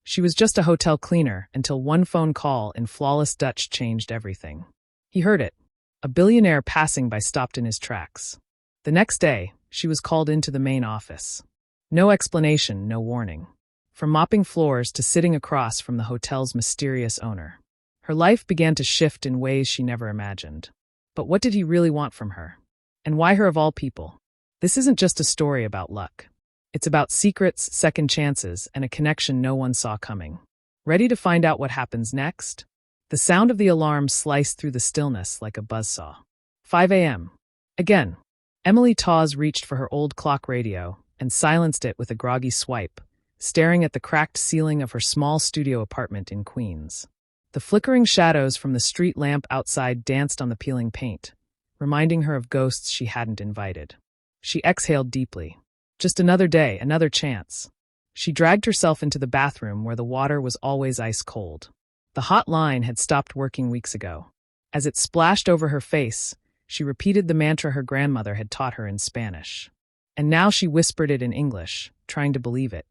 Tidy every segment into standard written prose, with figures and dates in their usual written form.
She was just a hotel cleaner until one phone call in flawless Dutch changed everything. He heard it. A billionaire passing by stopped in his tracks. The next day, she was called into the main office. No explanation, no warning. From mopping floors to sitting across from the hotel's mysterious owner. Her life began to shift in ways she never imagined. But what did he really want from her? And why her of all people? This isn't just a story about luck. It's about secrets, second chances, and a connection no one saw coming. Ready to find out what happens next? The sound of the alarm sliced through the stillness like a buzzsaw. 5 a.m. Again. Emily Tawes reached for her old clock radio and silenced it with a groggy swipe, staring at the cracked ceiling of her small studio apartment in Queens. The flickering shadows from the street lamp outside danced on the peeling paint, reminding her of ghosts she hadn't invited. She exhaled deeply. Just another day, another chance. She dragged herself into the bathroom where the water was always ice cold. The hot line had stopped working weeks ago. As it splashed over her face, she repeated the mantra her grandmother had taught her in Spanish. And now she whispered it in English, trying to believe it.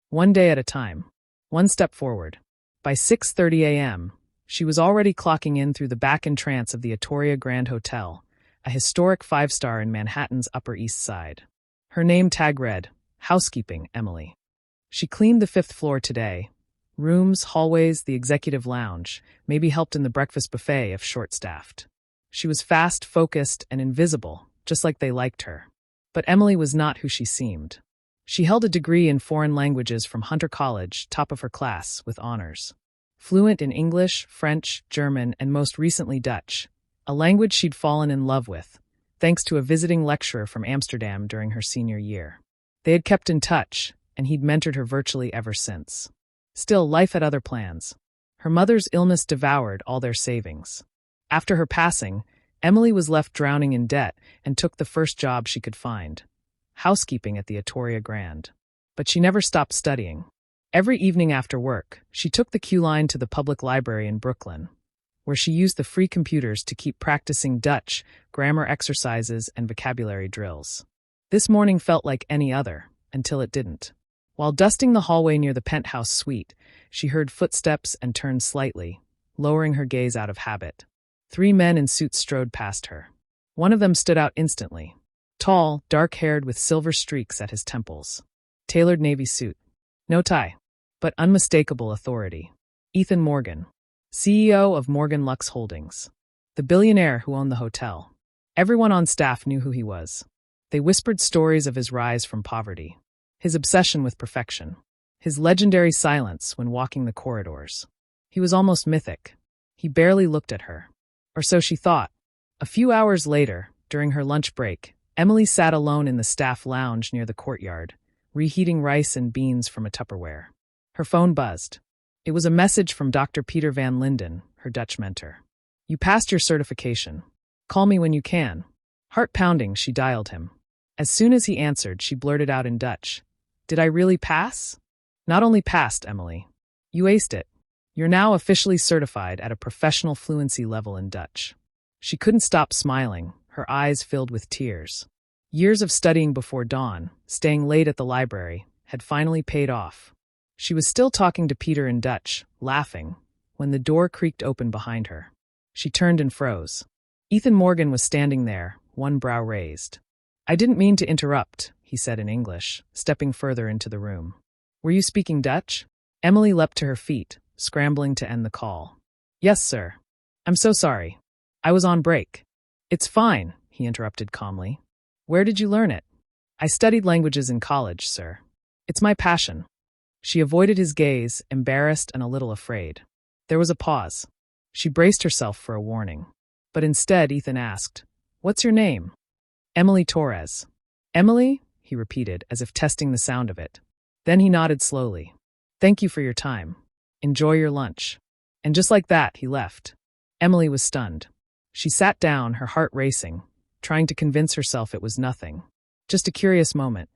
One day at a time. One step forward. By 6:30 a.m., she was already clocking in through the back entrance of the Atoria Grand Hotel, a historic five-star in Manhattan's Upper East Side. Her name tag read, Housekeeping, Emily. She cleaned the 5th floor today. Rooms, hallways, the executive lounge, maybe helped in the breakfast buffet if short-staffed. She was fast, focused, and invisible, just like they liked her. But Emily was not who she seemed. She held a degree in foreign languages from Hunter College, top of her class, with honors. Fluent in English, French, German, and most recently Dutch, a language she'd fallen in love with, thanks to a visiting lecturer from Amsterdam during her senior year. They had kept in touch, and he'd mentored her virtually ever since. Still, life had other plans. Her mother's illness devoured all their savings. After her passing, Emily was left drowning in debt and took the first job she could find, housekeeping at the Atoria Grand. But she never stopped studying. Every evening after work, she took the Q line to the public library in Brooklyn, where she used the free computers to keep practicing Dutch, grammar exercises, and vocabulary drills. This morning felt like any other, until it didn't. While dusting the hallway near the penthouse suite, she heard footsteps and turned slightly, lowering her gaze out of habit. 3 men in suits strode past her. One of them stood out instantly. Tall, dark-haired with silver streaks at his temples. Tailored navy suit. No tie, but unmistakable authority. Ethan Morgan, CEO of Morgan Lux Holdings. The billionaire who owned the hotel. Everyone on staff knew who he was. They whispered stories of his rise from poverty, his obsession with perfection, his legendary silence when walking the corridors. He was almost mythic. He barely looked at her. Or so she thought. A few hours later, during her lunch break, Emily sat alone in the staff lounge near the courtyard, reheating rice and beans from a Tupperware. Her phone buzzed. It was a message from Dr. Peter van Linden, her Dutch mentor. You passed your certification. Call me when you can. Heart pounding, she dialed him. As soon as he answered, she blurted out in Dutch. Did I really pass? Not only passed, Emily. You aced it. You're now officially certified at a professional fluency level in Dutch. She couldn't stop smiling, her eyes filled with tears. Years of studying before dawn, staying late at the library, had finally paid off. She was still talking to Peter in Dutch, laughing, when the door creaked open behind her. She turned and froze. Ethan Morgan was standing there, one brow raised. I didn't mean to interrupt, he said in English, stepping further into the room. Were you speaking Dutch? Emily leapt to her feet, scrambling to end the call. Yes, sir. I'm so sorry. I was on break. It's fine, he interrupted calmly. Where did you learn it? I studied languages in college, sir. It's my passion. She avoided his gaze, embarrassed and a little afraid. There was a pause. She braced herself for a warning. But instead, Ethan asked, What's your name? Emily Torres. Emily? He repeated, as if testing the sound of it. Then he nodded slowly. Thank you for your time. Enjoy your lunch. And just like that, he left. Emily was stunned. She sat down, her heart racing, trying to convince herself it was nothing. Just a curious moment.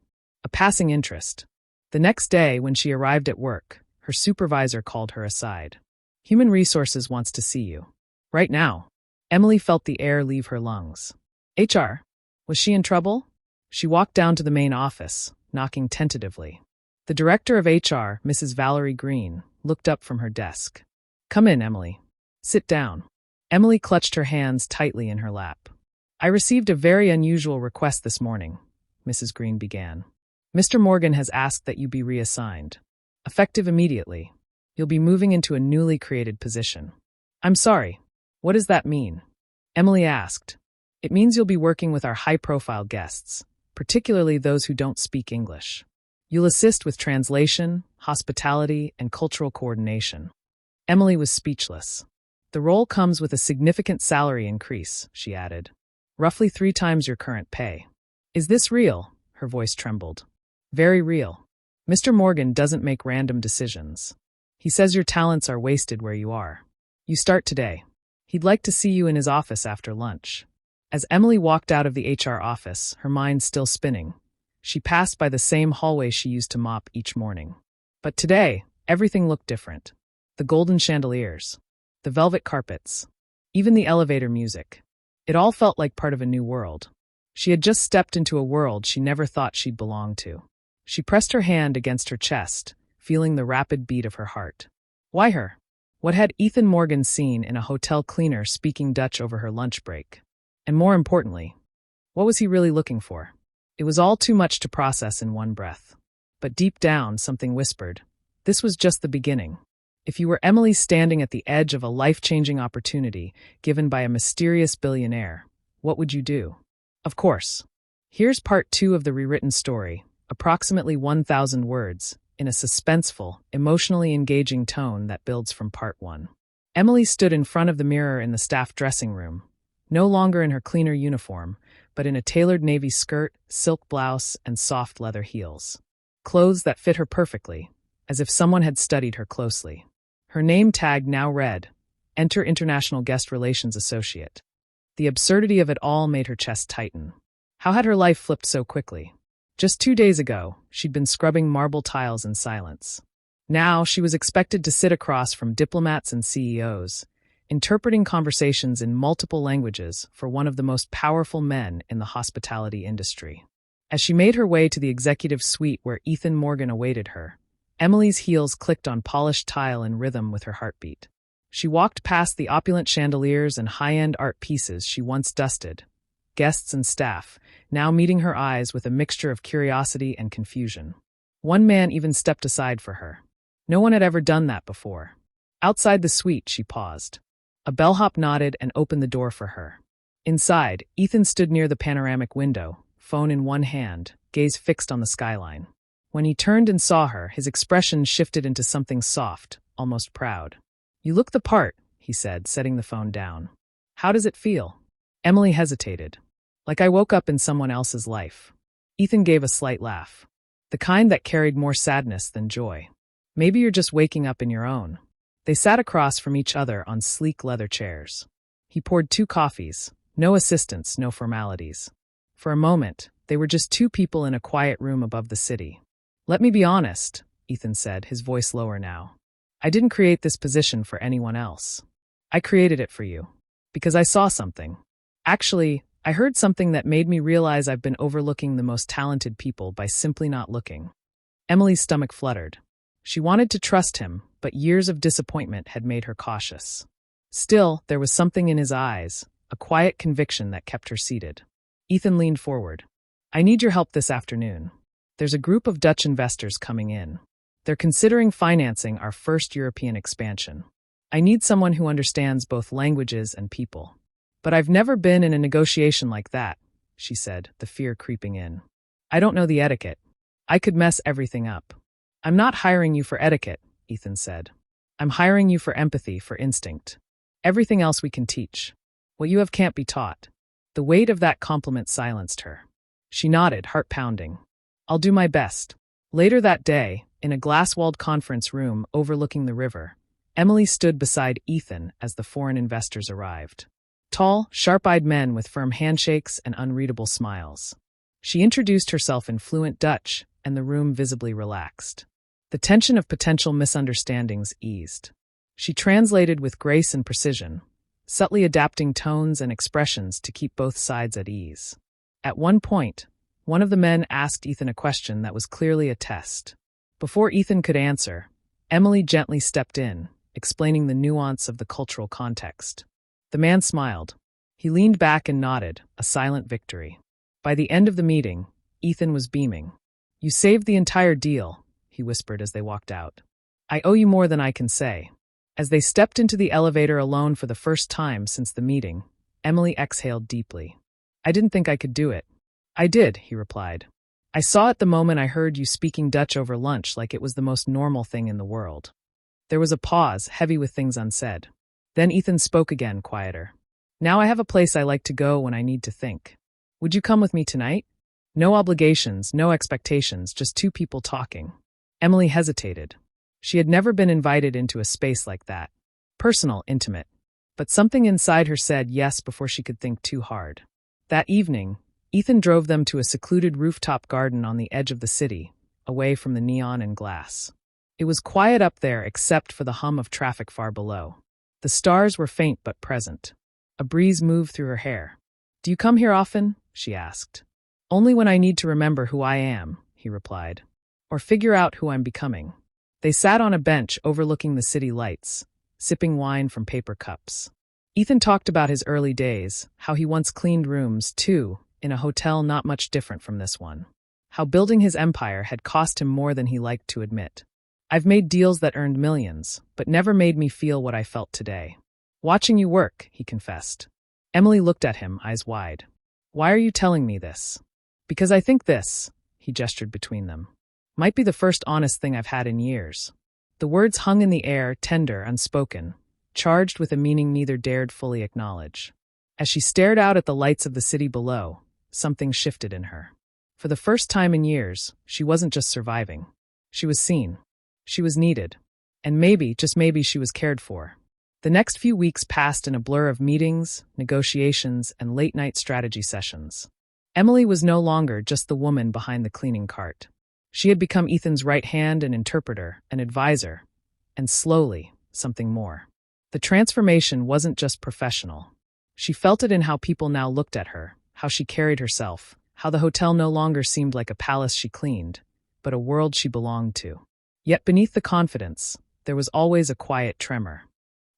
A passing interest. The next day, when she arrived at work, her supervisor called her aside. Human Resources wants to see you. Right now. Emily felt the air leave her lungs. HR? Was she in trouble? She walked down to the main office, knocking tentatively. The director of HR, Mrs. Valerie Green, looked up from her desk. "Come in, Emily. Sit down." Emily clutched her hands tightly in her lap. "I received a very unusual request this morning," Mrs. Green began. "Mr. Morgan has asked that you be reassigned. Effective immediately. You'll be moving into a newly created position." "I'm sorry. What does that mean?" Emily asked. "It means you'll be working with our high-profile guests, particularly those who don't speak English. You'll assist with translation, hospitality, and cultural coordination." Emily was speechless. "The role comes with a significant salary increase," she added. "Roughly 3 times your current pay." "Is this real?" Her voice trembled. "Very real. Mr. Morgan doesn't make random decisions. He says your talents are wasted where you are. You start today. He'd like to see you in his office after lunch." As Emily walked out of the HR office, her mind still spinning, she passed by the same hallway she used to mop each morning. But today, everything looked different. The golden chandeliers, the velvet carpets, even the elevator music. It all felt like part of a new world. She had just stepped into a world she never thought she'd belong to. She pressed her hand against her chest, feeling the rapid beat of her heart. Why her? What had Ethan Morgan seen in a hotel cleaner speaking Dutch over her lunch break? And more importantly, what was he really looking for? It was all too much to process in one breath. But deep down, something whispered, this was just the beginning. If you were Emily standing at the edge of a life-changing opportunity given by a mysterious billionaire, what would you do? Of course. Here's part 2 of the rewritten story, approximately 1,000 words, in a suspenseful, emotionally engaging tone that builds from part 1. Emily stood in front of the mirror in the staff dressing room, no longer in her cleaner uniform, but in a tailored navy skirt, silk blouse, and soft leather heels. Clothes that fit her perfectly, as if someone had studied her closely. Her name tag now read, Enter International Guest Relations Associate. The absurdity of it all made her chest tighten. How had her life flipped so quickly? Just 2 days ago, she'd been scrubbing marble tiles in silence. Now she was expected to sit across from diplomats and CEOs, interpreting conversations in multiple languages for one of the most powerful men in the hospitality industry. As she made her way to the executive suite where Ethan Morgan awaited her, Emily's heels clicked on polished tile in rhythm with her heartbeat. She walked past the opulent chandeliers and high-end art pieces she once dusted, guests and staff, now meeting her eyes with a mixture of curiosity and confusion. One man even stepped aside for her. No one had ever done that before. Outside the suite, she paused. A bellhop nodded and opened the door for her. Inside, Ethan stood near the panoramic window, phone in one hand, gaze fixed on the skyline. When he turned and saw her, his expression shifted into something soft, almost proud. "You look the part," he said, setting the phone down. "How does it feel?" Emily hesitated. "Like I woke up in someone else's life." Ethan gave a slight laugh. The kind that carried more sadness than joy. "Maybe you're just waking up in your own." They sat across from each other on sleek leather chairs. He poured 2 coffees, no assistants, no formalities. For a moment, they were just 2 people in a quiet room above the city. "Let me be honest," Ethan said, his voice lower now. "I didn't create this position for anyone else. I created it for you. Because I saw something. Actually, I heard something that made me realize I've been overlooking the most talented people by simply not looking." Emily's stomach fluttered. She wanted to trust him, but years of disappointment had made her cautious. Still, there was something in his eyes, a quiet conviction that kept her seated. Ethan leaned forward. "I need your help this afternoon. There's a group of Dutch investors coming in. They're considering financing our first European expansion. I need someone who understands both languages and people. But I've never been in a negotiation like that," she said, the fear creeping in. "I don't know the etiquette. I could mess everything up." "I'm not hiring you for etiquette," Ethan said. "I'm hiring you for empathy, for instinct. Everything else we can teach. What you have can't be taught." The weight of that compliment silenced her. She nodded, heart pounding. "I'll do my best." Later that day, in a glass-walled conference room overlooking the river, Emily stood beside Ethan as the foreign investors arrived. Tall, sharp-eyed men with firm handshakes and unreadable smiles. She introduced herself in fluent Dutch, and the room visibly relaxed. The tension of potential misunderstandings eased. She translated with grace and precision, subtly adapting tones and expressions to keep both sides at ease. At one point, one of the men asked Ethan a question that was clearly a test. Before Ethan could answer, Emily gently stepped in, explaining the nuance of the cultural context. The man smiled. He leaned back and nodded, a silent victory. By the end of the meeting, Ethan was beaming. "You saved the entire deal," he whispered as they walked out. "I owe you more than I can say." As they stepped into the elevator alone for the first time since the meeting, Emily exhaled deeply. "I didn't think I could do it." "I did," he replied. "I saw it the moment I heard you speaking Dutch over lunch like it was the most normal thing in the world." There was a pause, heavy with things unsaid. Then Ethan spoke again, quieter. "Now I have a place I like to go when I need to think. Would you come with me tonight? No obligations, no expectations, just two people talking." Emily hesitated. She had never been invited into a space like that. Personal, intimate. But something inside her said yes before she could think too hard. That evening, Ethan drove them to a secluded rooftop garden on the edge of the city, away from the neon and glass. It was quiet up there except for the hum of traffic far below. The stars were faint but present. A breeze moved through her hair. "Do you come here often?" she asked. "Only when I need to remember who I am," he replied. "Or figure out who I'm becoming." They sat on a bench overlooking the city lights, sipping wine from paper cups. Ethan talked about his early days, how he once cleaned rooms, too, in a hotel not much different from this one. How building his empire had cost him more than he liked to admit. "I've made deals that earned millions, but never made me feel what I felt today. Watching you work," he confessed. Emily looked at him, eyes wide. "Why are you telling me this?" "Because I think this," he gestured between them, "might be the first honest thing I've had in years." The words hung in the air, tender, unspoken, charged with a meaning neither dared fully acknowledge. As she stared out at the lights of the city below, something shifted in her. For the first time in years, she wasn't just surviving. She was seen. She was needed. And maybe, just maybe, she was cared for. The next few weeks passed in a blur of meetings, negotiations, and late-night strategy sessions. Emily was no longer just the woman behind the cleaning cart. She had become Ethan's right hand, an interpreter, an advisor, and slowly, something more. The transformation wasn't just professional. She felt it in how people now looked at her, how she carried herself, how the hotel no longer seemed like a palace she cleaned, but a world she belonged to. Yet beneath the confidence, there was always a quiet tremor.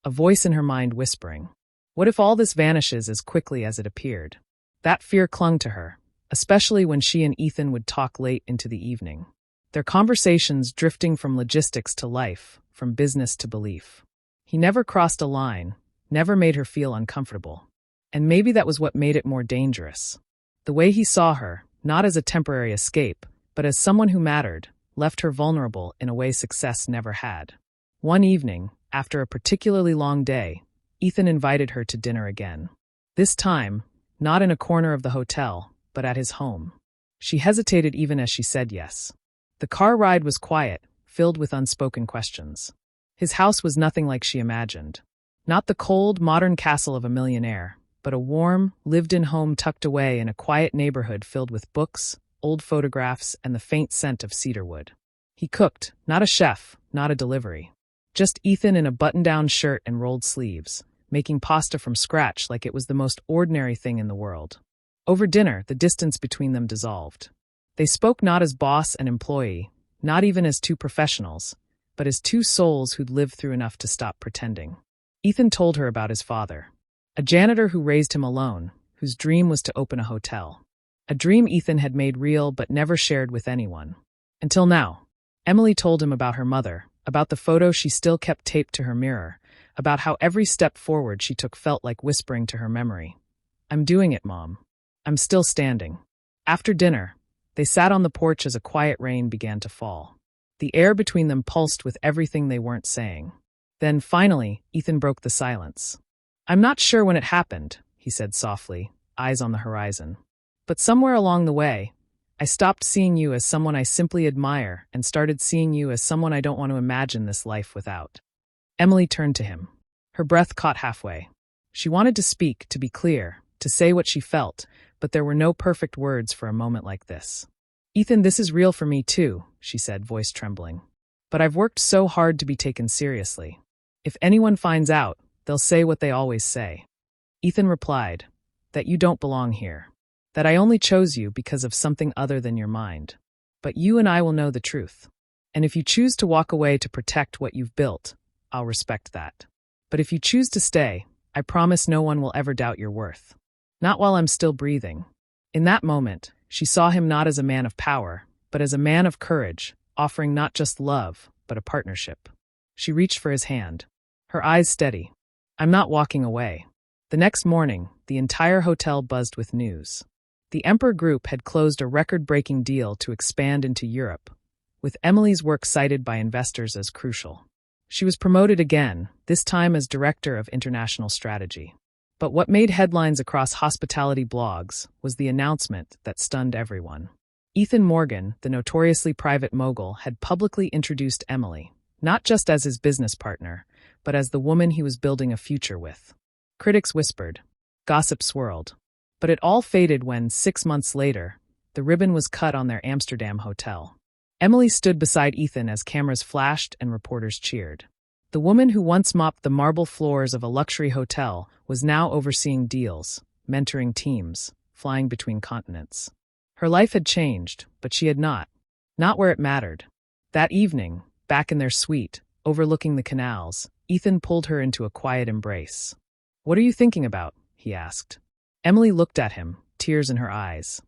A voice in her mind whispering, "What if all this vanishes as quickly as it appeared?" That fear clung to her, especially when she and Ethan would talk late into the evening. Their conversations drifting from logistics to life, from business to belief. He never crossed a line, never made her feel uncomfortable. And maybe that was what made it more dangerous. The way he saw her, not as a temporary escape, but as someone who mattered, left her vulnerable in a way success never had. One evening, after a particularly long day, Ethan invited her to dinner again. This time, not in a corner of the hotel, but at his home. She hesitated even as she said yes. The car ride was quiet, filled with unspoken questions. His house was nothing like she imagined. Not the cold, modern castle of a millionaire, but a warm, lived-in home tucked away in a quiet neighborhood filled with books, old photographs, and the faint scent of cedarwood. He cooked, not a chef, not a delivery. Just Ethan in a button-down shirt and rolled sleeves, making pasta from scratch like it was the most ordinary thing in the world. Over dinner, the distance between them dissolved. They spoke not as boss and employee, not even as two professionals, but as two souls who'd lived through enough to stop pretending. Ethan told her about his father, a janitor who raised him alone, whose dream was to open a hotel. A dream Ethan had made real but never shared with anyone. Until now. Emily told him about her mother, about the photo she still kept taped to her mirror, about how every step forward she took felt like whispering to her memory. "I'm doing it, Mom. I'm still standing." After dinner, they sat on the porch as a quiet rain began to fall. The air between them pulsed with everything they weren't saying. Then, finally, Ethan broke the silence. "I'm not sure when it happened," he said softly, eyes on the horizon. "But somewhere along the way, I stopped seeing you as someone I simply admire and started seeing you as someone I don't want to imagine this life without." Emily turned to him. Her breath caught halfway. She wanted to speak, to be clear, to say what she felt, but there were no perfect words for a moment like this. "Ethan, this is real for me too," she said, voice trembling. "But I've worked so hard to be taken seriously. If anyone finds out, they'll say what they always say." Ethan replied, "That you don't belong here. That I only chose you because of something other than your mind. But you and I will know the truth." And if you choose to walk away to protect what you've built, I'll respect that. But if you choose to stay, I promise no one will ever doubt your worth. Not while I'm still breathing. In that moment, she saw him not as a man of power, but as a man of courage, offering not just love, but a partnership. She reached for his hand, her eyes steady. I'm not walking away. The next morning, the entire hotel buzzed with news. The Emperor Group had closed a record-breaking deal to expand into Europe, with Emily's work cited by investors as crucial. She was promoted again, this time as Director of International Strategy. But what made headlines across hospitality blogs was the announcement that stunned everyone. Ethan Morgan, the notoriously private mogul, had publicly introduced Emily, not just as his business partner, but as the woman he was building a future with. Critics whispered. Gossip swirled. But it all faded when, 6 months later, the ribbon was cut on their Amsterdam hotel. Emily stood beside Ethan as cameras flashed and reporters cheered. The woman who once mopped the marble floors of a luxury hotel was now overseeing deals, mentoring teams, flying between continents. Her life had changed, but she had not. Not where it mattered. That evening, back in their suite, overlooking the canals, Ethan pulled her into a quiet embrace. "What are you thinking about?" he asked. Emily looked at him, tears in her eyes.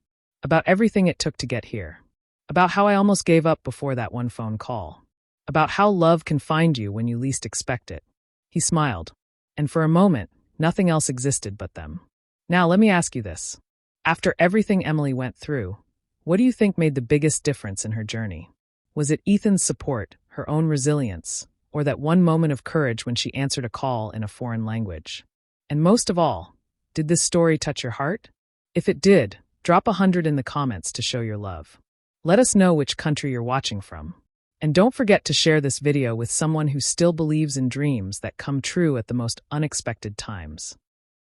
"About everything it took to get here. About how I almost gave up before that one phone call. About how love can find you when you least expect it." He smiled. And for a moment, nothing else existed but them. "Now let me ask you this. After everything Emily went through, what do you think made the biggest difference in her journey? Was it Ethan's support, her own resilience, or that one moment of courage when she answered a call in a foreign language? And most of all, did this story touch your heart? If it did, drop 100 in the comments to show your love. Let us know which country you're watching from. And don't forget to share this video with someone who still believes in dreams that come true at the most unexpected times.